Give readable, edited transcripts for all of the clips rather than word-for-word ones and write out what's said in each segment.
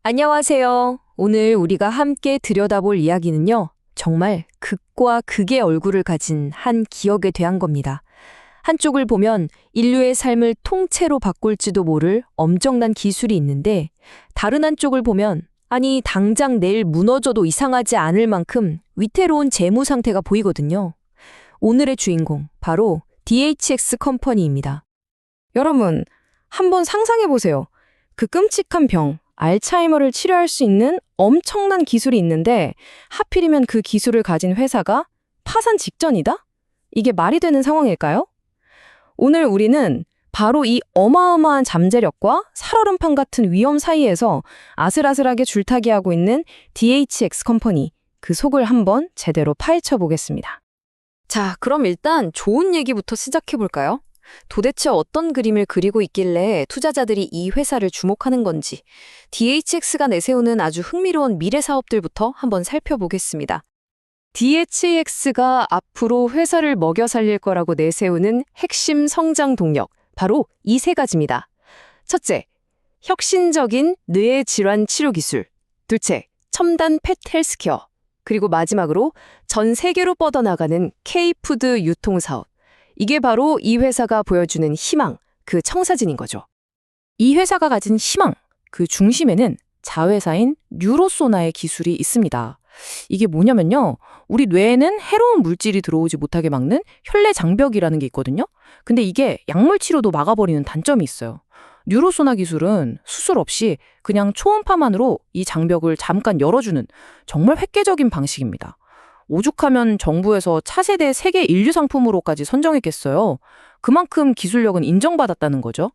안녕하세요. 오늘 우리가 함께 들여다볼 이야기는요, 정말 극과 극의 얼굴을 가진 한 기업에 대한 겁니다. 한쪽을 보면 인류의 삶을 통째로 바꿀지도 모를 엄청난 기술이 있는데, 다른 한쪽을 보면 아니 당장 내일 무너져도 이상하지 않을 만큼 위태로운 재무 상태가 보이거든요. 오늘의 주인공, 바로 DHX 컴퍼니입니다. 여러분, 한번 상상해 보세요. 그 끔찍한 병, 알츠하이머를 치료할 수 있는 엄청난 기술이 있는데 하필이면 그 기술을 가진 회사가 파산 직전이다? 이게 말이 되는 상황일까요? 오늘 우리는 바로 이 어마어마한 잠재력과 살얼음판 같은 위험 사이에서 아슬아슬하게 줄타기하고 있는 DHX 컴퍼니, 그 속을 한번 제대로 파헤쳐 보겠습니다. 자, 그럼 일단 좋은 얘기부터 시작해 볼까요? 도대체 어떤 그림을 그리고 있길래 투자자들이 이 회사를 주목하는 건지, DHX가 내세우는 아주 흥미로운 미래 사업들부터 한번 살펴보겠습니다. DHX가 앞으로 회사를 먹여 살릴 거라고 내세우는 핵심 성장 동력, 바로 이 세 가지입니다. 첫째, 혁신적인 뇌 질환 치료 기술. 둘째, 첨단 펫 헬스케어. 그리고 마지막으로 전 세계로 뻗어나가는 K푸드 유통 사업. 이게 바로 이 회사가 보여주는 희망, 그 청사진인 거죠. 이 회사가 가진 희망, 그 중심에는 자회사인 뉴로소나의 기술이 있습니다. 이게 뭐냐면요, 우리 뇌에는 해로운 물질이 들어오지 못하게 막는 혈내 장벽이라는 게 있거든요. 근데 이게 약물 치료도 막아버리는 단점이 있어요. 뉴로소나 기술은 수술 없이 그냥 초음파만으로 이 장벽을 잠깐 열어주는 정말 획기적인 방식입니다. 오죽하면 정부에서 차세대 세계 인류 상품으로까지 선정했겠어요. 그만큼 기술력은 인정받았다는 거죠.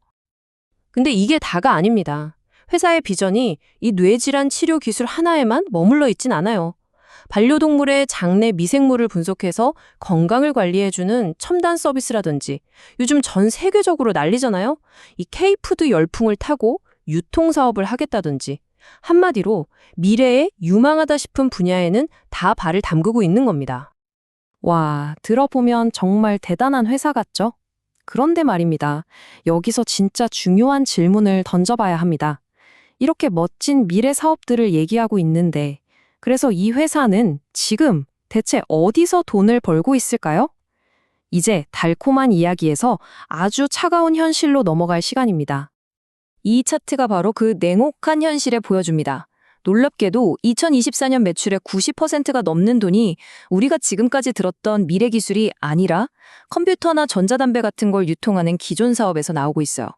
근데 이게 다가 아닙니다. 회사의 비전이 이 뇌질환 치료 기술 하나에만 머물러 있진 않아요. 반려동물의 장내 미생물을 분석해서 건강을 관리해주는 첨단 서비스라든지, 요즘 전 세계적으로 난리잖아요. 이 K푸드 열풍을 타고 유통사업을 하겠다든지, 한마디로 미래에 유망하다 싶은 분야에는 다 발을 담그고 있는 겁니다. 와, 들어보면 정말 대단한 회사 같죠? 그런데 말입니다. 여기서 진짜 중요한 질문을 던져봐야 합니다. 이렇게 멋진 미래 사업들을 얘기하고 있는데, 그래서 이 회사는 지금 대체 어디서 돈을 벌고 있을까요? 이제 달콤한 이야기에서 아주 차가운 현실로 넘어갈 시간입니다. 이 차트가 바로 그 냉혹한 현실을 보여줍니다. 놀랍게도 2024년 매출의 90%가 넘는 돈이 우리가 지금까지 들었던 미래 기술이 아니라 컴퓨터나 전자담배 같은 걸 유통하는 기존 사업에서 나오고 있어요.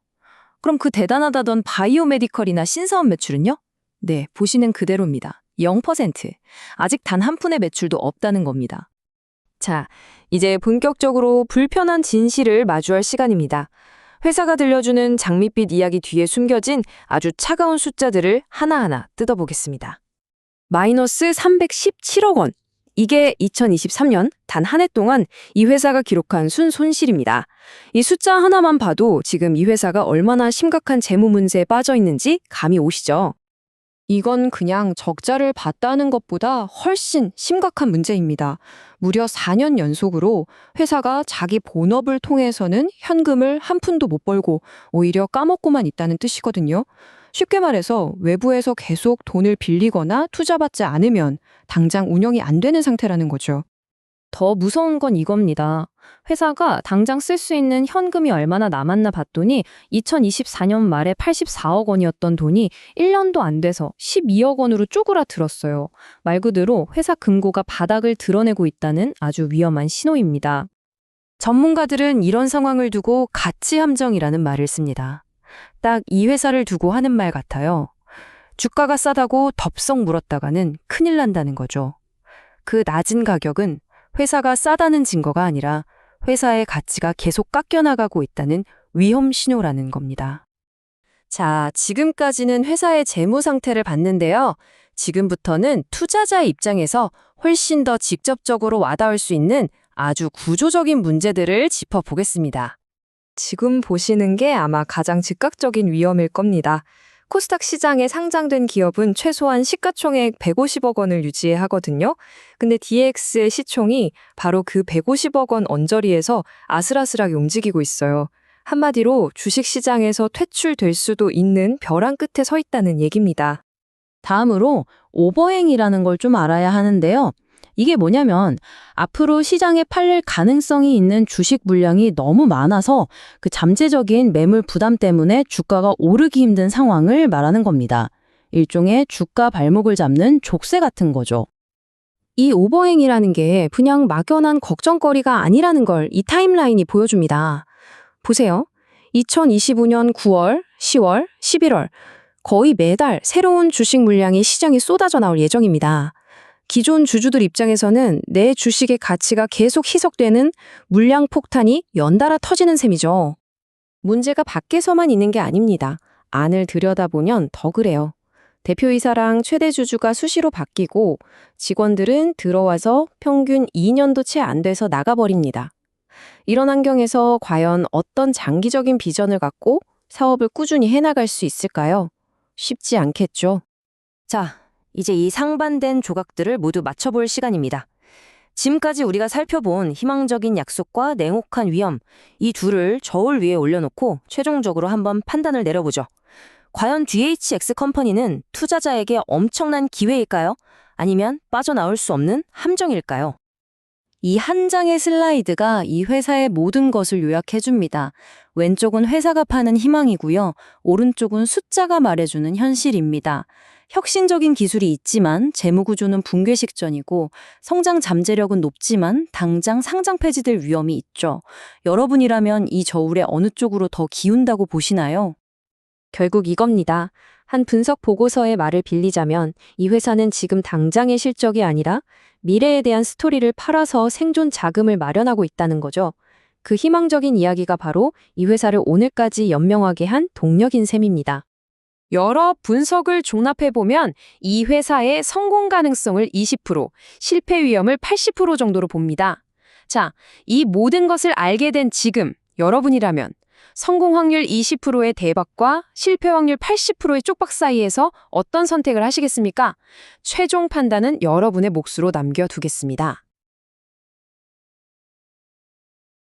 그럼 그 대단하다던 바이오메디컬이나 신사업 매출은요? 네, 보시는 그대로입니다. 0%. 아직 단 한 푼의 매출도 없다는 겁니다. 자, 이제 본격적으로 불편한 진실을 마주할 시간입니다. 회사가 들려주는 장밋빛 이야기 뒤에 숨겨진 아주 차가운 숫자들을 하나하나 뜯어보겠습니다. 마이너스 317억 원. 이게 2023년 단 한 해 동안 이 회사가 기록한 순손실입니다. 이 숫자 하나만 봐도 지금 이 회사가 얼마나 심각한 재무 문제에 빠져 있는지 감이 오시죠? 이건 그냥 적자를 봤다는 것보다 훨씬 심각한 문제입니다. 무려 4년 연속으로 회사가 자기 본업을 통해서는 현금을 한 푼도 못 벌고 오히려 까먹고만 있다는 뜻이거든요. 쉽게 말해서 외부에서 계속 돈을 빌리거나 투자받지 않으면 당장 운영이 안 되는 상태라는 거죠. 더 무서운 건 이겁니다. 회사가 당장 쓸 수 있는 현금이 얼마나 남았나 봤더니 2024년 말에 84억 원이었던 돈이 1년도 안 돼서 12억 원으로 쪼그라들었어요. 말 그대로 회사 금고가 바닥을 드러내고 있다는 아주 위험한 신호입니다. 전문가들은 이런 상황을 두고 가치 함정이라는 말을 씁니다. 딱 이 회사를 두고 하는 말 같아요. 주가가 싸다고 덥석 물었다가는 큰일 난다는 거죠. 그 낮은 가격은 회사가 싸다는 증거가 아니라 회사의 가치가 계속 깎여나가고 있다는 위험 신호라는 겁니다. 자, 지금까지는 회사의 재무 상태를 봤는데요. 지금부터는 투자자의 입장에서 훨씬 더 직접적으로 와닿을 수 있는 아주 구조적인 문제들을 짚어보겠습니다. 지금 보시는 게 아마 가장 즉각적인 위험일 겁니다. 코스닥 시장에 상장된 기업은 최소한 시가총액 150억 원을 유지해야 하거든요. 근데 DX의 시총이 바로 그 150억 원 언저리에서 아슬아슬하게 움직이고 있어요. 한마디로 주식시장에서 퇴출될 수도 있는 벼랑 끝에 서 있다는 얘기입니다. 다음으로 오버행이라는 걸 좀 알아야 하는데요. 이게 뭐냐면 앞으로 시장에 팔릴 가능성이 있는 주식 물량이 너무 많아서 그 잠재적인 매물 부담 때문에 주가가 오르기 힘든 상황을 말하는 겁니다. 일종의 주가 발목을 잡는 족쇄 같은 거죠. 이 오버행이라는 게 그냥 막연한 걱정거리가 아니라는 걸 이 타임라인이 보여줍니다. 보세요. 2025년 9월, 10월, 11월 거의 매달 새로운 주식 물량이 시장에 쏟아져 나올 예정입니다. 기존 주주들 입장에서는 내 주식의 가치가 계속 희석되는 물량 폭탄이 연달아 터지는 셈이죠. 문제가 밖에서만 있는 게 아닙니다. 안을 들여다보면 더 그래요. 대표이사랑 최대 주주가 수시로 바뀌고 직원들은 들어와서 평균 2년도 채 안 돼서 나가버립니다. 이런 환경에서 과연 어떤 장기적인 비전을 갖고 사업을 꾸준히 해나갈 수 있을까요? 쉽지 않겠죠. 자, 이제 이 상반된 조각들을 모두 맞춰볼 시간입니다. 지금까지 우리가 살펴본 희망적인 약속과 냉혹한 위험, 이 둘을 저울 위에 올려놓고 최종적으로 한번 판단을 내려보죠. 과연 DHX 컴퍼니는 투자자에게 엄청난 기회일까요? 아니면 빠져나올 수 없는 함정일까요? 이 한 장의 슬라이드가 이 회사의 모든 것을 요약해줍니다. 왼쪽은 회사가 파는 희망이고요. 오른쪽은 숫자가 말해주는 현실입니다. 혁신적인 기술이 있지만 재무구조는 붕괴 직전이고 성장 잠재력은 높지만 당장 상장 폐지될 위험이 있죠. 여러분이라면 이 저울에 어느 쪽으로 더 기운다고 보시나요? 결국 이겁니다. 한 분석 보고서의 말을 빌리자면 이 회사는 지금 당장의 실적이 아니라 미래에 대한 스토리를 팔아서 생존 자금을 마련하고 있다는 거죠. 그 희망적인 이야기가 바로 이 회사를 오늘까지 연명하게 한 동력인 셈입니다. 여러 분석을 종합해보면 이 회사의 성공 가능성을 20%, 실패 위험을 80% 정도로 봅니다. 자, 이 모든 것을 알게 된 지금 여러분이라면 성공 확률 20%의 대박과 실패 확률 80%의 쪽박 사이에서 어떤 선택을 하시겠습니까? 최종 판단은 여러분의 몫으로 남겨두겠습니다.